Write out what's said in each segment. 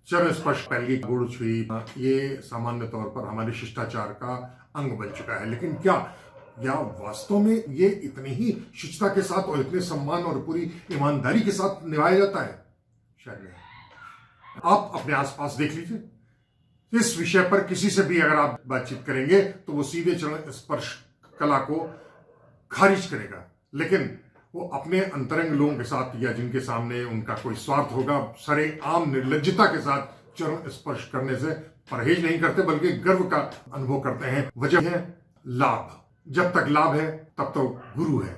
चरण स्पर्श पहली गुड़ छुई, ये सामान्य तौर पर हमारे शिष्टाचार का अंग बन चुका है। लेकिन क्या वास्तव में ये इतनी ही शुचिता के साथ और इतने सम्मान और पूरी ईमानदारी के साथ निभाया जाता है? शायद नहीं। आप अपने आसपास देख लीजिए, इस विषय पर किसी से भी अगर आप बातचीत करेंगे तो वो सीधे चरण स्पर्श कला को खारिज करेगा। लेकिन वो अपने अंतरंग लोगों के साथ या जिनके सामने उनका कोई स्वार्थ होगा, सरेआम निर्लज्जता के साथ चरण स्पर्श करने से परहेज नहीं करते, बल्कि गर्व का अनुभव करते हैं। वजह है लाभ। जब तक लाभ है तब तक गुरु है,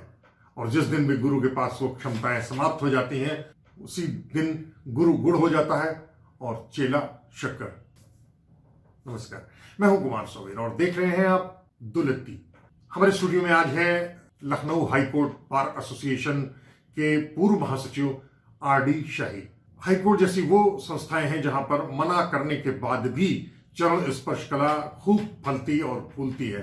और जिस दिन भी गुरु के पास वो क्षमताएं समाप्त हो जाती हैं, उसी दिन गुरु गुड़ हो जाता है और चेला शक्कर। नमस्कार, मैं हूं कुमार सोवेन और देख रहे हैं आप दुलत्ती। हमारे स्टूडियो में आज है लखनऊ हाईकोर्ट बार एसोसिएशन के पूर्व महासचिव आरडी शाही। हाईकोर्ट जैसी वो संस्थाएं हैं जहां पर मना करने के बाद भी चरण स्पर्श कला खूब फलती और फूलती है।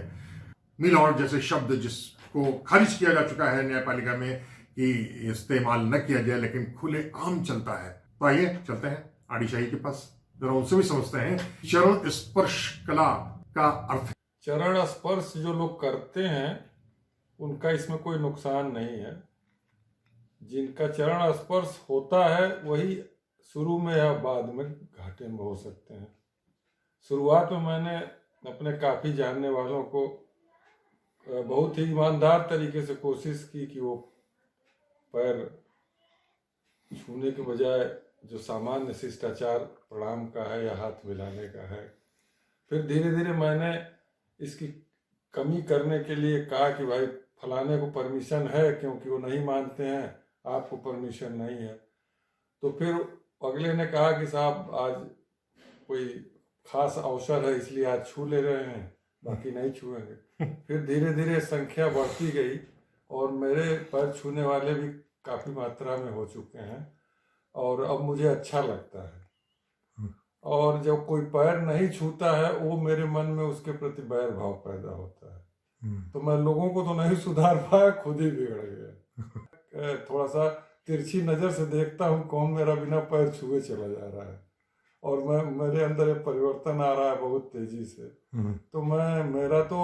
मिलॉर्ड जैसे शब्द जिसको खारिज किया जा चुका है न्यायपालिका में कि इस्तेमाल न किया जाए, लेकिन खुले आम चलता है। तो आइए चलते हैं आरडी शाही के पास, जरा उनसे भी समझते हैं चरण स्पर्श कला का अर्थ। चरण स्पर्श जो लोग करते हैं उनका इसमें कोई नुकसान नहीं है। जिनका चरण स्पर्श होता है वही शुरू में या बाद में घाटे में हो सकते हैं। शुरुआत में मैंने अपने काफ़ी जानने वालों को बहुत ही ईमानदार तरीके से कोशिश की कि वो पैर छूने के बजाय जो सामान्य शिष्टाचार प्रणाम का है या हाथ मिलाने का है। फिर धीरे धीरे मैंने इसकी कमी करने के लिए कहा कि भाई फलाने को परमिशन है, क्योंकि वो नहीं मानते हैं, आपको परमिशन नहीं है। तो फिर अगले ने कहा कि साहब आज कोई खास अवसर है इसलिए आज छू ले रहे हैं, बाकी नहीं छुएंगे। फिर धीरे धीरे संख्या बढ़ती गई और मेरे पैर छूने वाले भी काफ़ी मात्रा में हो चुके हैं और अब मुझे अच्छा लगता है। और जब कोई पैर नहीं छूता है वो मेरे मन में उसके प्रति बैर भाव पैदा होता है। तो मैं लोगों को तो नहीं सुधार पाया, खुद ही बिगड़ गया। थोड़ा सा तिरछी नज़र से देखता हूँ कौन मेरा बिना पैर छुए चला जा रहा है, और मेरे अंदर एक परिवर्तन आ रहा है बहुत तेजी से। तो मेरा तो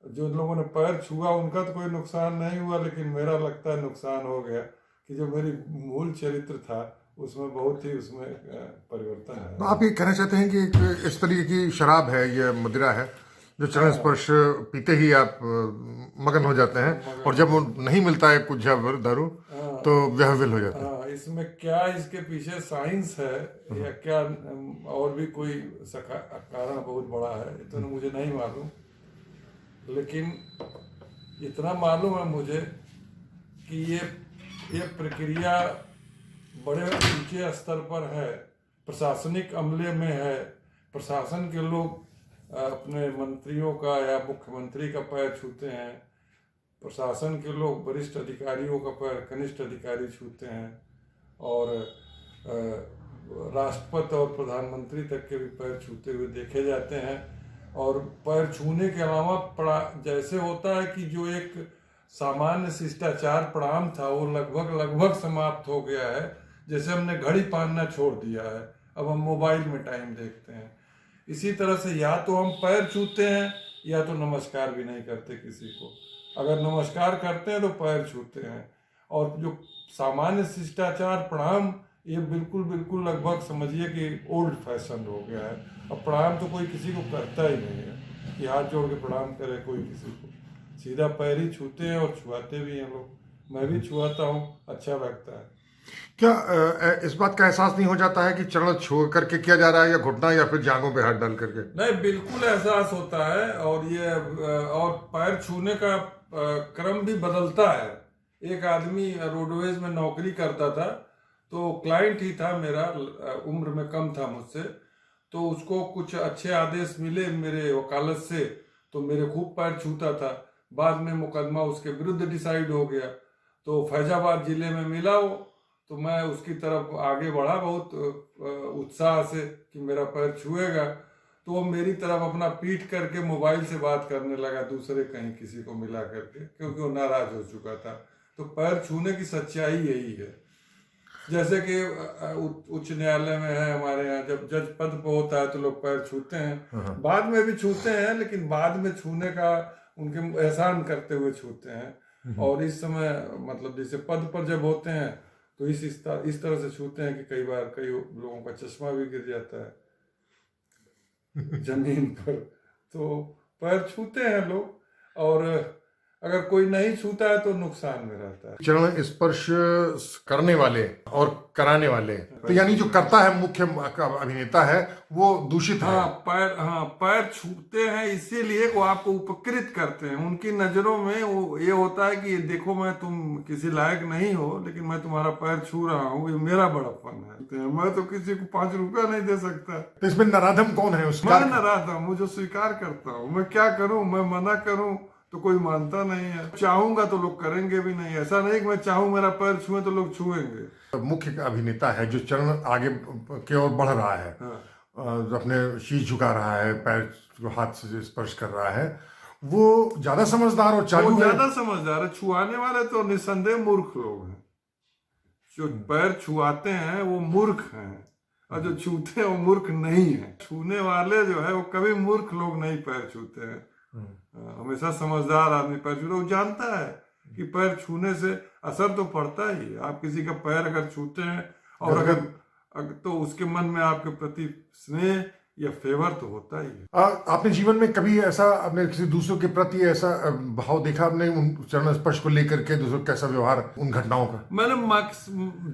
जो लोगों ने पैर छुआ उनका तो कोई नुकसान नहीं हुआ, लेकिन मेरा लगता है नुकसान हो गया कि जो मेरी मूल चरित्र था उसमें बहुत ही उसमें परिवर्तन है। तो आप ये कहना चाहते हैं कि इस तरीके की शराब है, ये मदिरा है, जो चरण स्पर्श पीते ही आप मगन हो जाते हैं, और जब वो नहीं मिलता है कुछ दारू तो व्याहविल हो जाता है। इसमें क्या इसके पीछे साइंस है या क्या और भी कोई कारण बहुत बड़ा है, इतना मुझे नहीं मालूम। लेकिन इतना मालूम है मुझे कि ये प्रक्रिया बड़े ऊंचे स्तर पर है, प्रशासनिक अमले में है। प्रशासन के लोग अपने मंत्रियों का या मुख्यमंत्री का पैर छूते हैं, प्रशासन के लोग वरिष्ठ अधिकारियों का पैर कनिष्ठ अधिकारी छूते हैं, और राष्ट्रपति और प्रधानमंत्री तक के भी पैर छूते हुए देखे जाते हैं। और पैर छूने के अलावा जैसे होता है कि जो एक सामान्य शिष्टाचार प्रणाम था वो लगभग समाप्त हो गया है। जैसे हमने घड़ी पहनना छोड़ दिया है, अब हम मोबाइल में टाइम देखते हैं। इसी तरह से या तो हम पैर छूते हैं या तो नमस्कार भी नहीं करते किसी को। अगर नमस्कार करते हैं तो पैर छूते हैं। और जो सामान्य शिष्टाचार प्रणाम, ये बिल्कुल लगभग समझिए कि ओल्ड फैशन हो गया है। अब प्रणाम तो कोई किसी को करता ही नहीं है कि हाथ जोड़ के प्रणाम करे कोई किसी को, सीधा पैर ही छूते हैं और छुआते भी हैं लोग। मैं भी छुआता हूँ, अच्छा लगता है। क्या इस बात का एहसास नहीं हो जाता है कि चरण छू करके किया जा रहा है, या घुटना या फिर जांघों पे हाथ डाल करके? नहीं, बिल्कुल एहसास होता है। और पैर छूने का क्रम भी बदलता है। एक आदमी रोडवेज में नौकरी करता था, तो क्लाइंट ही था मेरा, उम्र में कम था मुझसे। तो उसको कुछ अच्छे आदेश मिले मेरे वकालत से, तो मेरे खूब पैर छूता था। बाद में मुकदमा उसके विरुद्ध डिसाइड हो गया, तो फैजाबाद जिले में मिला वो, तो मैं उसकी तरफ आगे बढ़ा बहुत उत्साह से कि मेरा पैर छुएगा। तो वो मेरी तरफ अपना पीठ करके मोबाइल से बात करने लगा दूसरे कहीं किसी को मिला करके, क्योंकि वो नाराज हो चुका था। तो पैर छूने की सच्चाई यही है। जैसे कि उच्च न्यायालय में है हमारे यहाँ, जब जज पद पे होता है तो लोग पैर छूते हैं, बाद में भी छूते हैं, लेकिन बाद में छूने का उनके एहसान करते हुए छूते हैं। और इस समय मतलब जैसे पद पर जब होते हैं तो इस तरह से छूते हैं कि कई बार कई लोगों का चश्मा भी गिर जाता है जमीन पर। तो पैर छूते हैं लोग, और अगर कोई नहीं छूता है तो नुकसान में रहता है। चरण स्पर्श करने वाले और कराने वाले, तो यानी जो करता है मुख्य अभिनेता है वो दूषित है। पैर छूते हैं इसीलिए वो आपको उपकृत करते हैं। उनकी नजरों में वो ये होता है कि देखो मैं तुम किसी लायक नहीं हो, लेकिन मैं तुम्हारा पैर छू रहा हूँ, ये मेरा बड़प्पन है। मैं तो किसी को 5 रुपया नहीं दे सकता। तो इसमें नराधम कौन है? उसका मैं नराधम हूँ जो स्वीकार करता हूँ। मैं क्या करूँ, मैं मना करूँ तो कोई मानता नहीं है, चाहूंगा तो लोग करेंगे भी नहीं। ऐसा नहीं कि मैं चाहूं मेरा पैर छुए तो लोग छुएंगे। मुख्य अभिनेता है जो चरण आगे की ओर बढ़ रहा है, जो अपने शीश झुका रहा है, पैर को हाथ से स्पर्श कर रहा है, वो ज्यादा समझदार और चालू है। ज्यादा समझदार है। छुआने वाले तो निस्संदेह मूर्ख लोग हैं। जो पैर छुआते हैं वो मूर्ख हैं, और जो छूते हैं वो मूर्ख नहीं है। छूने वाले जो है वो कभी मूर्ख लोग नहीं पैर छूते हैं। हमेशा समझदार आदमी पैर छूता है। वो जानता है कि पैर छूने से असर तो पड़ता ही है। आप किसी का पैर अगर छूते हैं और अगर तो उसके मन में आपके प्रति स्नेह या फेवर तो होता ही है। आपने जीवन में कभी ऐसा अपने किसी दूसरों के प्रति ऐसा भाव देखा आपने उन चरण स्पर्श को लेकर के, दूसरों कैसा व्यवहार उन घटनाओं का? मैंने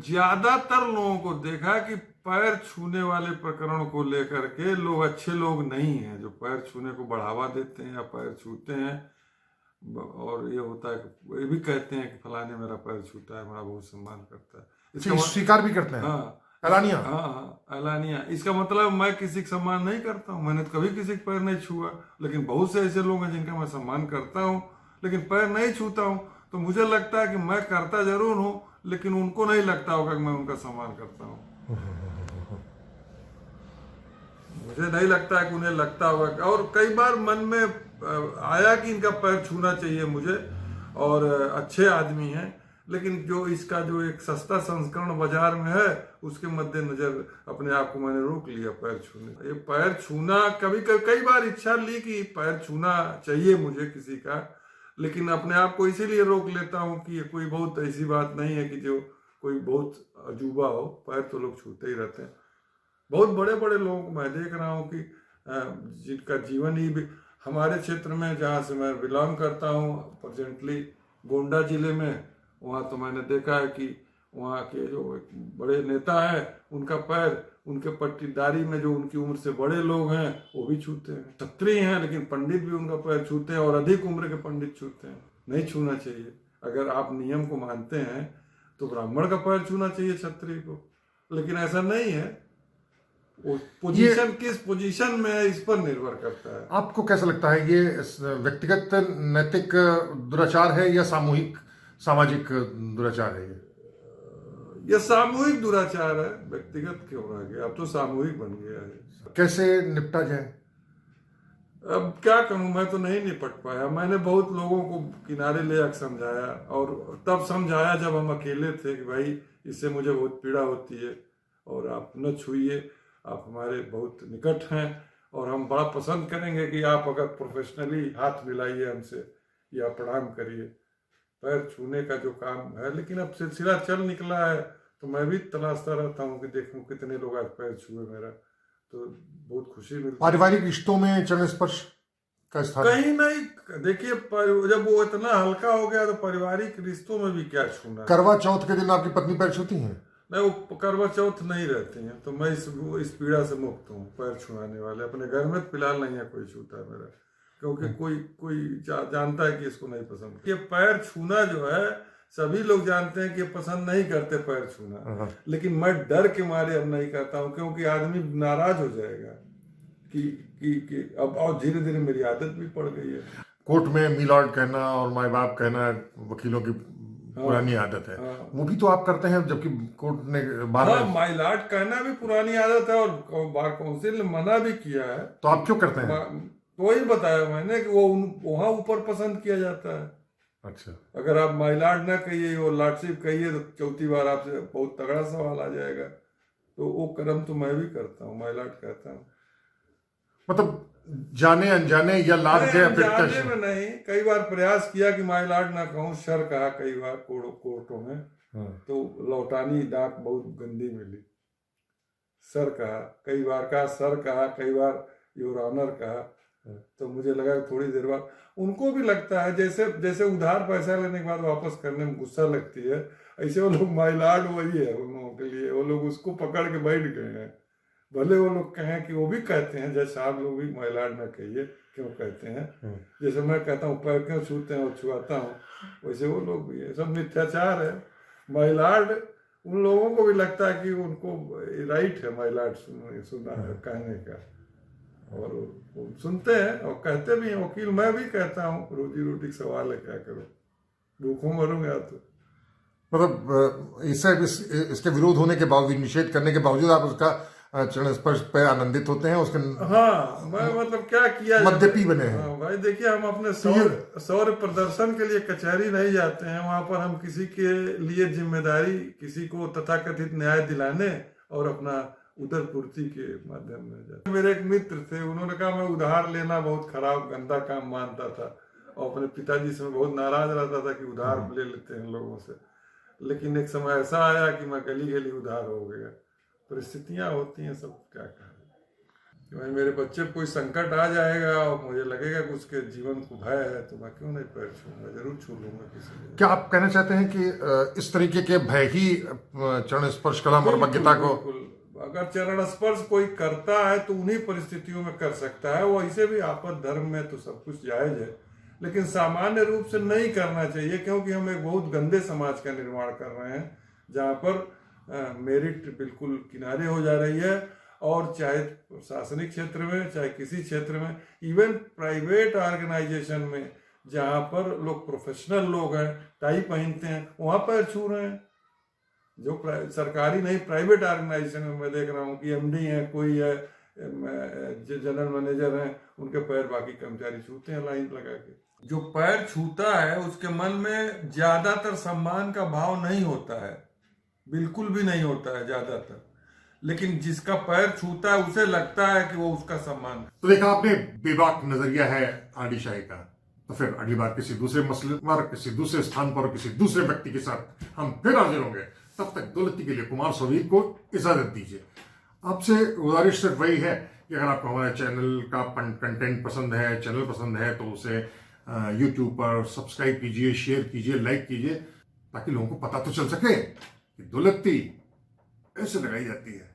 ज्यादातर लोगों को देखा कि पैर छूने वाले प्रकरण को लेकर के लोग अच्छे लोग नहीं हैं, जो पैर छूने को बढ़ावा देते हैं या पैर छूते हैं। और ये होता है कि ये भी कहते हैं कि फलाने मेरा पैर छूता है, मेरा बहुत सम्मान करता है, इसका स्वीकार भी करते हैं। हाँ, एलानिया। हाँ, एलानिया। इसका मतलब मैं किसी का सम्मान नहीं करता हूँ। मैंने तो कभी किसी का पैर नहीं छुआ, लेकिन बहुत से ऐसे लोग हैं जिनका मैं सम्मान करता हूँ लेकिन पैर नहीं छूता हूँ। तो मुझे लगता है कि मैं करता जरूर हूँ, लेकिन उनको नहीं लगता होगा कि मैं उनका सम्मान करता हूँ। मुझे नहीं लगता है कि उन्हें लगता होगा। और कई बार मन में आया कि इनका पैर छूना चाहिए मुझे, और अच्छे आदमी हैं, लेकिन जो इसका जो एक सस्ता संस्करण बाजार में है उसके मद्देनजर अपने आप को मैंने रोक लिया पैर छूने। ये पैर छूना कई बार इच्छा ली कि पैर छूना चाहिए मुझे किसी का, लेकिन अपने आप को इसीलिए रोक लेता हूँ कि ये कोई बहुत ऐसी बात नहीं है कि जो कोई बहुत अजूबा हो। पैर तो लोग छूते ही रहते हैं। बहुत बड़े बड़े लोगों को मैं देख रहा हूँ कि जिनका जीवन ही हमारे क्षेत्र में, जहाँ से मैं बिलोंग करता हूँ प्रेजेंटली गोंडा जिले में, वहाँ तो मैंने देखा है कि वहाँ के जो एक बड़े नेता हैं उनका पैर उनके पट्टीदारी में जो उनकी उम्र से बड़े लोग हैं वो भी छूते हैं। क्षत्रिय हैं लेकिन पंडित भी उनका पैर छूते हैं, और अधिक उम्र के पंडित छूते हैं। नहीं छूना चाहिए। अगर आप नियम को मानते हैं तो ब्राह्मण का पैर छूना चाहिए क्षत्रिय को, लेकिन ऐसा नहीं है। पोजीशन किस पोजीशन में है इस पर निर्भर करता है। आपको कैसा लगता है ये व्यक्तिगत नैतिक दुराचार है या सामूहिक सामाजिक दुराचार है? ये सामूहिक दुराचार है, व्यक्तिगत क्यों रह गया? अब तो सामूहिक बन गया है। कैसे निपटा जाए? अब क्या कहूँ, मैं तो नहीं निपट पाया। मैंने बहुत लोगों को किनारे ले आकर समझाया, और तब समझाया जब हम अकेले थे कि भाई इससे मुझे बहुत पीड़ा होती है और आप न छूइए, आप हमारे बहुत निकट हैं और हम बड़ा पसंद करेंगे कि आप अगर प्रोफेशनली हाथ मिलाइए हमसे या प्रणाम करिए। पैर छूने का जो काम है, लेकिन अब सिलसिला चल निकला है तो मैं भी तलाशता रहता हूँ कि देखूं कितने लोग आज पैर छुए मेरा, तो बहुत खुशी मिलती है। पारिवारिक रिश्तों में चरण स्पर्श का स्थान कहीं नहीं। देखिए, जब वो इतना हल्का हो गया तो पारिवारिक रिश्तों में भी क्या छूना। करवा चौथ के दिन आपकी पत्नी पैर छूती हैं? नहीं, वो करवा चौथ नहीं रहती हैं, तो मैं इस पीड़ा से मुक्त हूँ। पैर छुआने वाले अपने घर में फिलहाल नहीं है कोई छूता मेरा, क्योंकि कोई जानता है कि इसको नहीं पसंद। ये पैर छूना जो है सभी लोग जानते हैं कि पसंद नहीं करते पैर छूना, लेकिन मैं डर के मारे अब नहीं करता हूँ, क्योंकि आदमी नाराज हो जाएगा कि अब और धीरे धीरे मेरी आदत भी पड़ गई है। कोर्ट में मी लॉर्ड कहना और माय बाप कहना वकीलों की पुरानी आदत है। वो भी तो आप करते हैं, जबकि कोर्ट ने माय लॉर्ड कहना भी पुरानी आदत है, और बार काउंसिल ने मना भी किया है। तो आप क्यों करते हैं? वही बताया मैंने कि वो वहां ऊपर पसंद किया जाता है। अच्छा। अगर आप माई लॉर्ड ना कहिए और लॉर्डशिप कहिए तो चौथी बार आपसे बहुत तगड़ा सवाल आ जाएगा। तो वो कर्म तो मैं भी करता हूँ, माई लॉर्ड कहता हूँ। मतलब जाने अनजाने या लाग नहीं, गया फिर अनजाने में नहीं, कई बार प्रयास किया कि माई लॉर्ड ना कहूँ, सर कहा कई बार कोर्टों में, तो लौटानी डाक बहुत गंदी मिली। सर कहा कई बार, कहा सर कहा कई बार, योर ऑनर कहा। तो मुझे लगा कि थोड़ी देर बाद उनको भी लगता है, जैसे जैसे उधार पैसा लेने के बाद वापस करने में गुस्सा लगती है, ऐसे वो लोग माई लॉर्ड वही है उन लोगों के लिए, वो लोग उसको पकड़ के बैठ गए हैं। भले वो लोग कहें कि वो भी कहते हैं, जज साहब लोग भी माई लॉर्ड ना कहिए क्यों कहते हैं, जैसे मैं कहता हूँ पैर क्यों छूते हैं और छुआता हूँ, वैसे वो लोग भी है। सब मिथ्याचार है। माई लॉर्ड उन लोगों को भी लगता है कि उनको राइट है माई लॉर्ड सुना कहने का, और वो सुनते हैं और कहते भी हैं। वकील मैं भी कहता हूँ, रोजी रोटी का सवाल है, क्या करो, भूखों मरूंगा तो। मतलब इसके विरोध होने के बावजूद, निषेध करने के बावजूद आप उसका चरण स्पर्श पे आनंदित होते हैं उसके। हाँ, मैं मतलब क्या किया, मद्यपी बने हैं। हाँ भाई देखिए, हम अपने सौर्य प्रदर्शन के लिए कचहरी नहीं जाते हैं। वहां पर हम किसी के लिए जिम्मेदारी, किसी को तथाकथित न्याय दिलाने और अपना उदर पूर्ति के माध्यम में जाते। मेरे एक मित्र थे, उन्होंने कहा मैं उधार लेना बहुत खराब गंदा काम मानता था और अपने पिताजी से बहुत नाराज रहता था कि उधार ले लेते हैं लोगों से। लेकिन एक समय ऐसा आया कि मैं गली गली उधार हो गया। परिस्थितियां होती हैं, सब क्या करें। भाई मेरे बच्चे कोई संकट आ जाएगा और मुझे लगेगा कि उसके जीवन को भय है, तो मैं क्यों नहीं पैर छूंगा, जरूर छू लूंगा किसी को। क्या आप कहना चाहते हैं कि इस तरीके के भय ही चरण स्पर्श कला मर्मज्ञता को, अगर चरण स्पर्श कोई करता है तो उन्हीं परिस्थितियों में कर सकता है। वो ऐसे भी आपद धर्म में तो सब कुछ जायज है, लेकिन सामान्य रूप से नहीं करना चाहिए, क्योंकि हम एक बहुत गंदे समाज का निर्माण कर रहे हैं जहाँ पर मेरिट बिल्कुल किनारे हो जा रही है। और चाहे प्रशासनिक क्षेत्र में, चाहे किसी क्षेत्र में, इवन प्राइवेट ऑर्गेनाइजेशन में जहाँ पर लोग प्रोफेशनल लोग हैं, टाई पहनते हैं, वहाँ पैर छू रहे हैं। जो सरकारी नहीं, प्राइवेट ऑर्गेनाइजेशन में मैं देख रहा हूँ कि एमडी है, कोई है, जनरल मैनेजर हैं, उनके पैर बाकी कर्मचारी छूते हैं लाइन लगा के। जो पैर छूता है उसके मन में ज्यादातर सम्मान का भाव नहीं होता है, बिल्कुल भी नहीं होता है ज्यादातर। लेकिन जिसका पैर छूता है उसे लगता है कि वो उसका सम्मान। तो देखा आपने, बेबाक नजरिया है आरडी शाही का। तो फिर अगली बार किसी दूसरे मसले पर, किसी दूसरे स्थान पर, किसी दूसरे व्यक्ति के साथ हम फिर हाजिर होंगे। तब तक दौलती के लिए कुमार सवीर को इजाजत दीजिए। आपसे गुजारिश सिर्फ वही है कि अगर आपको हमारे चैनल का कंटेंट पसंद है, चैनल पसंद है, तो उसे यूट्यूब पर सब्सक्राइब कीजिए, शेयर कीजिए, लाइक कीजिए, ताकि लोगों को पता तो चल सके कि दौलती ऐसे लगाई जाती है।